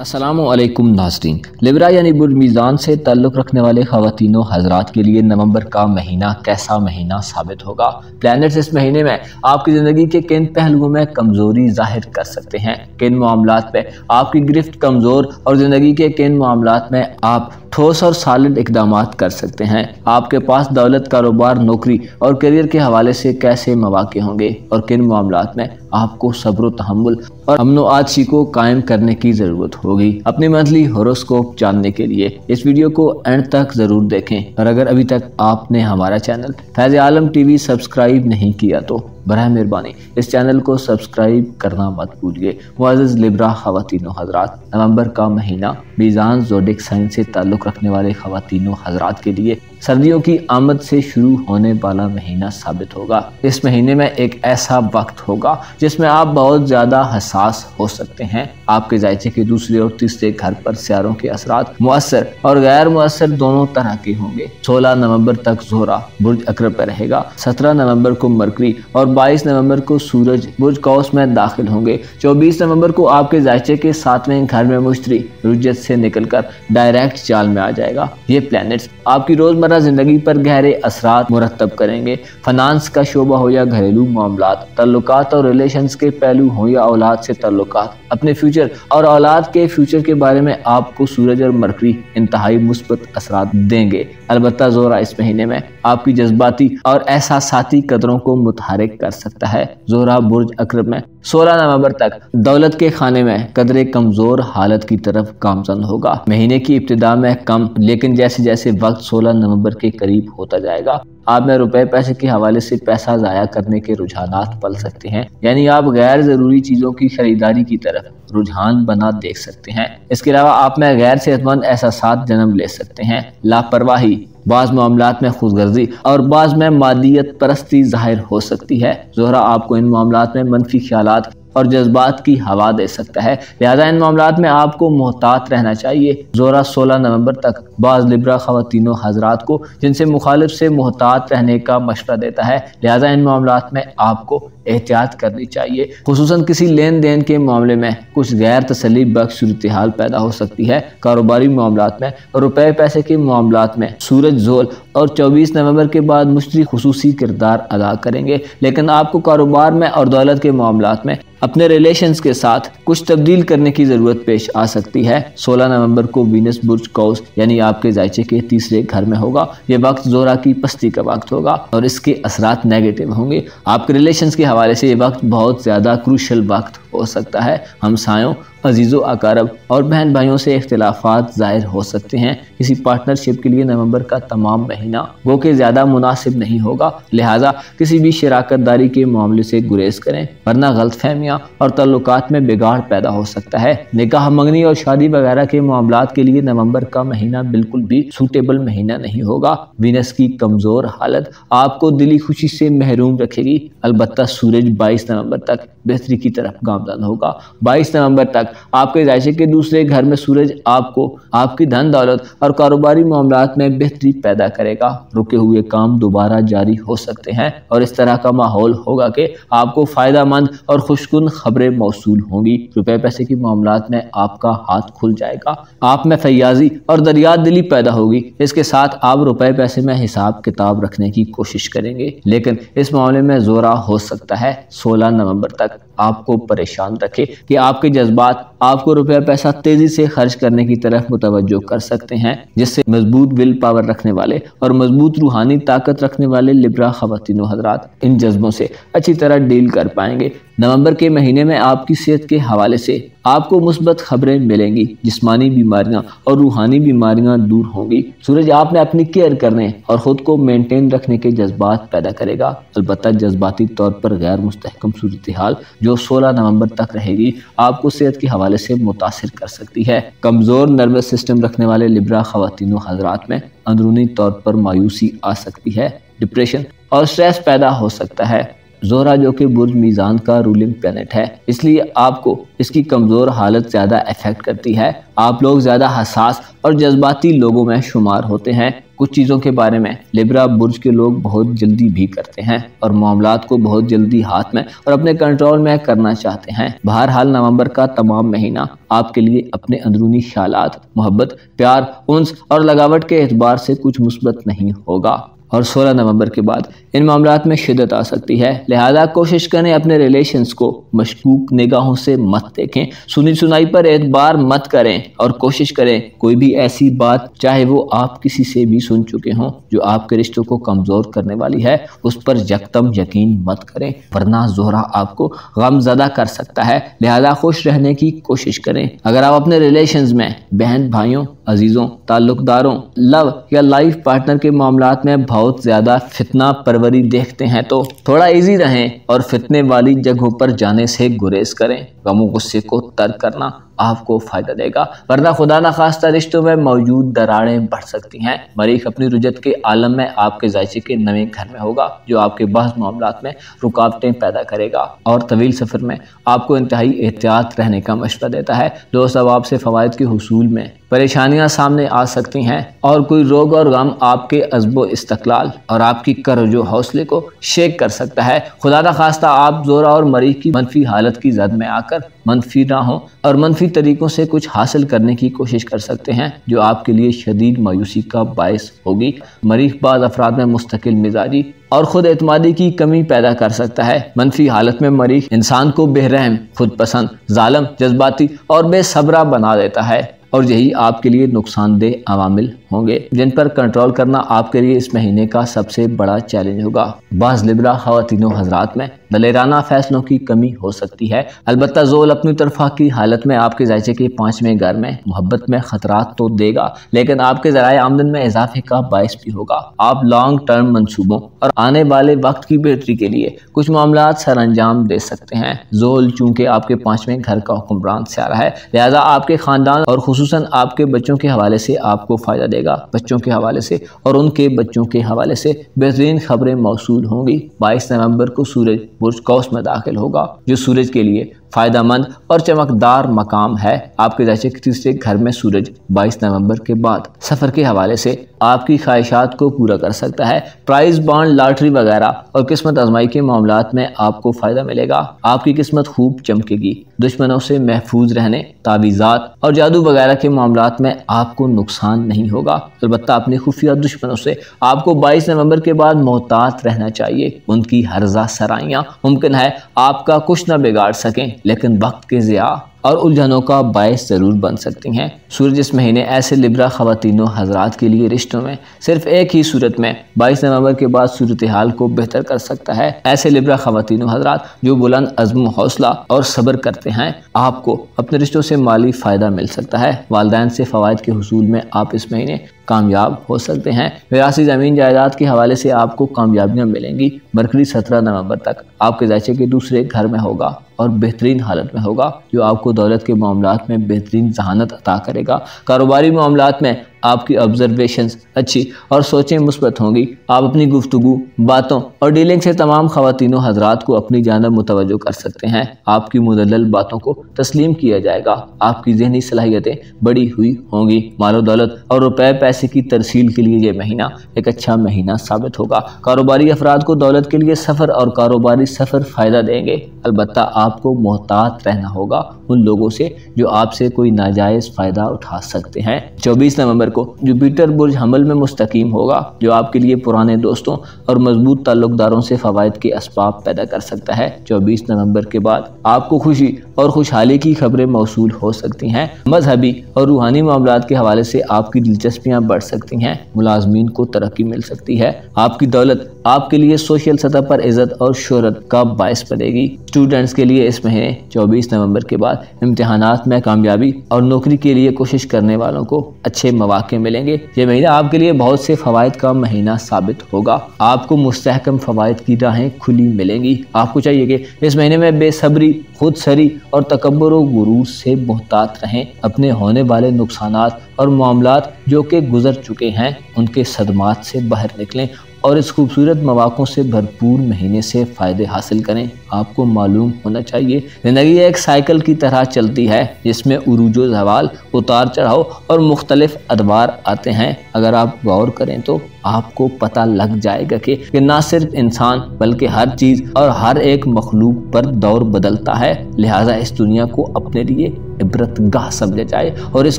السلام علیکم ناظرین، لبرا یعنی برج میزان سے تعلق رکھنے والے خواتین و حضرات کے لیے نومبر کا مہینہ کیسا مہینہ ثابت ہوگا؟ پلینٹس اس مہینے میں آپ کی زندگی کے کن پہلوؤں میں کمزوری ظاہر کر سکتے ہیں، کن معاملات میں آپ کی گرفت کمزور اور زندگی کے کن معاملات میں آپ ٹھوس اور سالڈ اقدامات کر سکتے ہیں۔ آپ کے پاس دولت، کاروبار، نوکری اور کیریئر کے حوالے سے کیسے مواقع ہوں گے اور کن معاملات میں آپ کو صبر و تحمل اور امن و عاطفی کو قائم کرنے کی ضرورت ہوگی۔ اپنی منتھلی ہوروسکوپ جاننے کے لیے اس ویڈیو کو اینڈ تک ضرور دیکھیں، اور اگر ابھی تک آپ نے ہمارا چینل فیض عالم ٹی وی سبسکرائب نہیں کیا تو براہ مہربانی اس چینل کو سبسکرائب کرنا مت بھولیے۔ معزز لبرا خواتین و حضرات، نومبر کا مہینہ میزان زوڈک سائن سے تعلق رکھنے والے خواتین و حضرات کے لیے سردیوں کی آمد سے شروع ہونے والا مہینہ ثابت ہوگا۔ اس مہینے میں ایک ایسا وقت ہوگا جس میں آپ بہت زیادہ حساس ہو سکتے ہیں۔ آپ کے ذائقے کے دوسرے اور تیسرے گھر پر سیاروں کے اثرات مؤثر اور غیر مؤثر دونوں طرح کے ہوں گے۔ 16 نومبر تک زہرہ برج عقرب میں رہے گا، 17 نومبر کو مرکری اور 22 نومبر کو سورج برج قوس میں داخل ہوں گے۔ 24 نومبر کو آپ کے ذائقے کے 7ویں گھر میں مشتری رجت سے نکل کر ڈائریکٹ چال میں آ جائے گا۔ یہ پلینٹس آپ کی روزمرہ زندگی پر گہرے اثرات مرتب کریں گے۔ فنانس کا شعبہ ہو یا گھریلو معاملات، تعلقات اور ریلیشنز کے پہلو ہوں یا اولاد سے تعلقات، اپنے فیوچر اور اولاد کے فیوچر کے بارے میں آپ کو سورج اور مرکری انتہائی مثبت اثرات دیں گے۔ البتہ زہرہ اس مہینے میں آپ کی جذباتی اور احساساتی قدروں کو متحرک کر سکتا ہے۔ زہرہ برج عقرب میں 16 نومبر تک دولت کے خانے میں قدرے کمزور حالت کی طرف گامزن ہوگا۔ مہینے کی ابتدا میں کم، لیکن جیسے جیسے وقت 16 نومبر کے قریب ہوتا جائے گا، آپ میں روپے پیسے کے حوالے سے پیسہ ضائع کرنے کے رجحانات پل سکتے ہیں، یعنی آپ غیر ضروری چیزوں کی خریداری کی طرف رجحان بنا دیکھ سکتے ہیں۔ اس کے علاوہ آپ میں غیر صحت مند احساسات جنم لے سکتے ہیں۔ لاپرواہی، بعض معاملات میں خود غرضی اور بعض میں مادیت پرستی ظاہر ہو سکتی ہے۔ زہرہ آپ کو ان معاملات میں منفی خیالات اور جذبات کی ہوا دے سکتا ہے، لہذا ان معاملات میں آپ کو محتاط رہنا چاہیے۔ زہرہ 16 نومبر تک بعض لبرا خواتین و حضرات کو جن سے مخالف سے محتاط رہنے کا مشورہ دیتا ہے، لہذا ان معاملات میں آپ کو احتیاط کرنی چاہیے۔ خصوصاً کسی لین دین کے معاملے میں کچھ غیر تسلی بخش صورتحال پیدا ہو سکتی ہے۔ کاروباری معاملات میں اور روپے پیسے کے معاملات میں سورج زول اور 24 نومبر کے بعد مشتری خصوصی کردار ادا کریں گے، لیکن آپ کو کاروبار میں اور دولت کے معاملات میں اپنے ریلیشنز کے ساتھ کچھ تبدیل کرنے کی ضرورت پیش آ سکتی ہے۔ 16 نومبر کو وینس برج قوس یعنی آپ کے ذائقے کے تیسرے گھر میں ہوگا۔ یہ وقت زہرہ کی پستی کا وقت ہوگا اور اس کے اثرات نیگیٹو ہوں گے۔ آپ کے ریلیشنز کے حوالے سے یہ وقت بہت زیادہ کروشل وقت ہو سکتا ہے۔ ہمسایوں، عزیز و اقارب اور بہن بھائیوں سے اختلافات ظاہر ہو سکتے ہیں۔ کسی پارٹنرشپ کے لیے نومبر کا تمام مہینہ وہ کہ زیادہ مناسب نہیں ہوگا، لہٰذا کسی بھی شراکت داری کے معاملے سے گریز کریں، ورنہ غلط فہمیاں اور تعلقات میں بگاڑ پیدا ہو سکتا ہے۔ نکاح، منگنی اور شادی وغیرہ کے معاملات کے لیے نومبر کا مہینہ بالکل بھی سوٹیبل مہینہ نہیں ہوگا۔ وینس کی کمزور حالت آپ کو دلی خوشی سے محروم رکھے گی۔ البتہ سورج 22 نومبر تک بہتری کی طرف گامزن ہوگا۔ 22 نومبر تک آپ کے ذائقے کے دوسرے گھر میں سورج آپ کو آپ کی دھن دولت اور کاروباری معاملات میں بہتری پیدا کرے گا۔ رکے ہوئے کام دوبارہ جاری ہو سکتے ہیں اور اس طرح کا ماحول ہوگا کہ آپ کو فائدہ مند اور خوشگوار خبریں موصول ہوں گی۔ روپے پیسے کی معاملات میں آپ کا ہاتھ کھل جائے گا۔ آپ میں فیاضی اور دریا دلی پیدا ہوگی۔ اس کے ساتھ آپ روپے پیسے میں حساب کتاب رکھنے کی کوشش کریں گے، لیکن اس معاملے میں زہرہ ہو سکتا ہے 16 نومبر تک آپ کو پریشان رکھے کہ آپ کے جذبات آپ کو روپے پیسہ تیزی سے خرچ کرنے کی طرف متوجہ کر سکتے ہیں، جس سے مضبوط ول پاور رکھنے والے اور مضبوط روحانی طاقت رکھنے والے لبرا خواتین و حضرات ان جذبوں سے اچھی طرح ڈیل کر پائیں گے۔ نومبر کے مہینے میں آپ کی صحت کے حوالے سے آپ کو مثبت خبریں ملیں گی۔ جسمانی بیماریاں اور روحانی بیماریاں دور ہوں گی۔ سورج آپ میں اپنی کیئر کرنے اور خود کو مینٹین رکھنے کے جذبات پیدا کرے گا، البتہ جذباتی طور پر غیر مستحکم صورتحال جو 16 نومبر تک رہے گی آپ کو صحت کے حوالے سے متاثر کر سکتی ہے۔ کمزور نروس سسٹم رکھنے والے لبرا خواتین و حضرات میں اندرونی طور پر مایوسی آ سکتی ہے، ڈپریشن اور سٹریس پیدا ہو سکتا ہے۔ زہرہ جو کہ برج میزان کا رولنگ پلینٹ ہے، اس لیے آپ کو اس کی کمزور حالت زیادہ افیکٹ کرتی ہے۔ آپ لوگ زیادہ حساس اور جذباتی لوگوں میں شمار ہوتے ہیں۔ کچھ چیزوں کے بارے میں لیبرا برج کے لوگ بہت جلدی بھی کرتے ہیں اور معاملات کو بہت جلدی ہاتھ میں اور اپنے کنٹرول میں کرنا چاہتے ہیں۔ بہرحال نومبر کا تمام مہینہ آپ کے لیے اپنے اندرونی خیالات، محبت، پیار، انس اور لگاوٹ کے اعتبار سے کچھ مثبت نہیں ہوگا، اور 16 نومبر کے بعد ان معاملات میں شدت آ سکتی ہے۔ لہذا کوشش کریں اپنے ریلیشنز کو مشکوک نگاہوں سے مت دیکھیں، سنی سنائی پر اعتبار مت کریں، اور کوشش کریں کوئی بھی ایسی بات چاہے وہ آپ کسی سے بھی سن چکے ہوں جو آپ کے رشتوں کو کمزور کرنے والی ہے، اس پر یکدم یقین مت کریں، ورنہ زہرہ آپ کو غم زدہ کر سکتا ہے۔ لہذا خوش رہنے کی کوشش کریں۔ اگر آپ اپنے ریلیشنز میں بہن بھائیوں، عزیزوں، تعلق داروں، لو یا لائف پارٹنر کے معاملات میں بہت زیادہ فتنہ پروری دیکھتے ہیں تو تھوڑا ایزی رہیں اور فتنے والی جگہوں پر جانے سے گریز کریں۔ غم و غصے کو ترک کرنا آپ کو فائدہ دے گا، ورنہ خدا نخواستہ رشتوں میں موجود دراڑیں بڑھ سکتی ہیں۔ مریخ اپنی رجت کے عالم میں آپ کے ذائچے کے نویں گھر میں ہوگا، جو آپ کے بعض معاملات میں رکاوٹیں پیدا کرے گا اور طویل سفر میں آپ کو انتہائی احتیاط رہنے کا مشورہ دیتا ہے۔ دوست اب آپ سے فوائد کے حصول میں پریشانیاں سامنے آ سکتی ہیں، اور کوئی روگ اور غم آپ کے عزم و استقلال اور آپ کی کرج و حوصلے کو شیک کر سکتا ہے۔ خدا نخواستہ آپ زہرہ اور مریخ کی منفی حالت کی زد میں آ کر منفی راہوں اور منفی طریقوں سے کچھ حاصل کرنے کی کوشش کر سکتے ہیں، جو آپ کے لیے شدید مایوسی کا باعث ہوگی۔ مریخ بعض افراد میں مستقل مزاجی اور خود اعتمادی کی کمی پیدا کر سکتا ہے۔ منفی حالت میں مریخ انسان کو بے رحم، خود پسند، ظالم، جذباتی اور بے صبرا بنا دیتا ہے، اور یہی آپ کے لیے نقصان دہ عوامل ہوں گے جن پر کنٹرول کرنا آپ کے لیے اس مہینے کا سب سے بڑا چیلنج ہوگا۔ بعض لیبرا خواتین و حضرات میں دلیرانہ فیصلوں کی کمی ہو سکتی ہے، البتہ زول اپنی طرفہ کی حالت میں آپ کے ذائچے کے 5ویں گھر میں محبت میں خطرات تو دے گا، لیکن آپ کے ذرائع آمدن میں اضافے کا باعث بھی ہوگا۔ آپ لانگ ٹرم منصوبوں اور آنے والے وقت کی بہتری کے لیے کچھ معاملات سر انجام دے سکتے ہیں۔ زول چونکہ آپ کے 5ویں گھر کا حکمران سیارہ ہے، لہذا آپ کے خاندان اور خصوصاً آپ کے بچوں کے حوالے سے آپ کو فائدہ دے گا۔ بچوں کے حوالے سے اور ان کے بچوں کے حوالے سے بہترین خبریں موصول ہوں گی۔ 22 نومبر کو سورج برج قوس میں داخل ہوگا، جو سورج کے لیے فائدہ مند اور چمکدار مقام ہے۔ آپ کے ذائچے کے 3 گھر میں سورج 22 نومبر کے بعد سفر کے حوالے سے آپ کی خواہشات کو پورا کر سکتا ہے۔ پرائز، بانڈ، لاٹری وغیرہ اور قسمت آزمائی کے معاملات میں آپ کو فائدہ ملے گا۔ آپ کی قسمت خوب چمکے گی۔ دشمنوں سے محفوظ رہنے، تعویذات اور جادو وغیرہ کے معاملات میں آپ کو نقصان نہیں ہوگا، البتہ اپنے خفیہ دشمنوں سے آپ کو 22 نومبر کے بعد محتاط رہنا چاہیے۔ ان کی ہرزہ سرائیاں ممکن ہے آپ کا کچھ نہ بگاڑ سکیں، لیکن وقت کے ضیاع اور الجھنوں کا باعث ضرور بن سکتی ہیں۔ سورج اس مہینے ایسے لیبرا خواتین و حضرات کے لیے رشتوں میں صرف ایک ہی صورت میں 22 نومبر کے بعد صورتحال کو بہتر کر سکتا ہے۔ ایسے لیبرا خواتین و حضرات جو بلند عزم و حوصلہ اور صبر کرتے ہیں، آپ کو اپنے رشتوں سے مالی فائدہ مل سکتا ہے۔ والدین سے فوائد کے حصول میں آپ اس مہینے کامیاب ہو سکتے ہیں۔ وراثی زمین جائیداد کے حوالے سے آپ کو کامیابیاں ملیں گی۔ مرکری 17 نومبر تک آپ کے ذائچے کے 2 گھر میں ہوگا اور بہترین حالت میں ہوگا، جو آپ کو دولت کے معاملات میں بہترین ذہانت عطا کرے گا۔ کاروباری معاملات میں آپ کی آبزرویشنز اچھی اور سوچیں مثبت ہوں گی۔ آپ اپنی گفتگو، باتوں اور ڈیلنگ سے تمام خواتین و حضرات کو اپنی جانب متوجہ کر سکتے ہیں۔ آپ کی مدلل باتوں کو تسلیم کیا جائے گا۔ آپ کی ذہنی صلاحیتیں بڑی ہوئی ہوں گی۔ مال و دولت اور روپے پیسے کی ترسیل کے لیے یہ مہینہ ایک اچھا مہینہ ثابت ہوگا۔ کاروباری افراد کو دولت کے لیے سفر اور کاروباری سفر فائدہ دیں گے، البتہ آپ کو محتاط رہنا ہوگا ان لوگوں سے جو آپ سے کوئی ناجائز فائدہ اٹھا سکتے ہیں۔ 24 نومبر کو جوپیٹر برج حمل میں مستقیم ہوگا، جو آپ کے لیے پرانے دوستوں اور مضبوط تعلق داروں سے فوائد کے اسباب پیدا کر سکتا ہے۔ 24 نومبر کے بعد آپ کو خوشی اور خوشحالی کی خبریں موصول ہو سکتی ہیں۔ مذہبی اور روحانی معاملات کے حوالے سے آپ کی دلچسپیاں بڑھ سکتی ہیں۔ ملازمین کو ترقی مل سکتی ہے۔ آپ کی دولت آپ کے لیے سوشل سطح پر عزت اور شہرت کا باعث بنے گی۔ اسٹوڈنٹس کے لیے اس مہینے 24 نومبر کے بعد امتحانات میں کامیابی اور نوکری کے لیے کوشش کرنے والوں کو اچھے مواقع ملیں گے۔ یہ مہینہ آپ کے لیے بہت سے فوائد کا مہینہ ثابت ہوگا۔ آپ کو مستحکم فوائد کی راہیں کھلی ملیں گی۔ آپ کو چاہیے کہ اس مہینے میں بے صبری، خود سری اور تکبر و غرور سے محتاط رہیں۔ اپنے ہونے والے نقصانات اور معاملات جو کہ گزر چکے ہیں، ان کے صدمات سے باہر نکلیں اور اس خوبصورت مواقع سے بھرپور مہینے سے فائدے حاصل کریں۔ آپ کو معلوم ہونا چاہیے زندگی ایک سائیکل کی طرح چلتی ہے جس میں عروج و زوال، اتار چڑھاؤ اور مختلف ادوار آتے ہیں۔ اگر آپ غور کریں تو آپ کو پتہ لگ جائے گا کہ نہ صرف انسان بلکہ ہر چیز اور ہر ایک مخلوق پر دور بدلتا ہے۔ لہٰذا اس دنیا کو اپنے لیے عبرت گاہ سمجھا جائے اور اس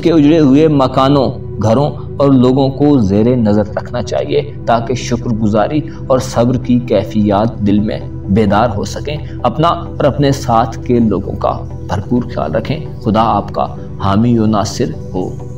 کے اجڑے ہوئے مکانوں، گھروں اور لوگوں کو زیر نظر رکھنا چاہیے تاکہ شکر گزاری اور صبر کی کیفیات دل میں بیدار ہو سکیں۔ اپنا اور اپنے ساتھ کے لوگوں کا بھرپور خیال رکھیں۔ خدا آپ کا حامی و ناصر ہو۔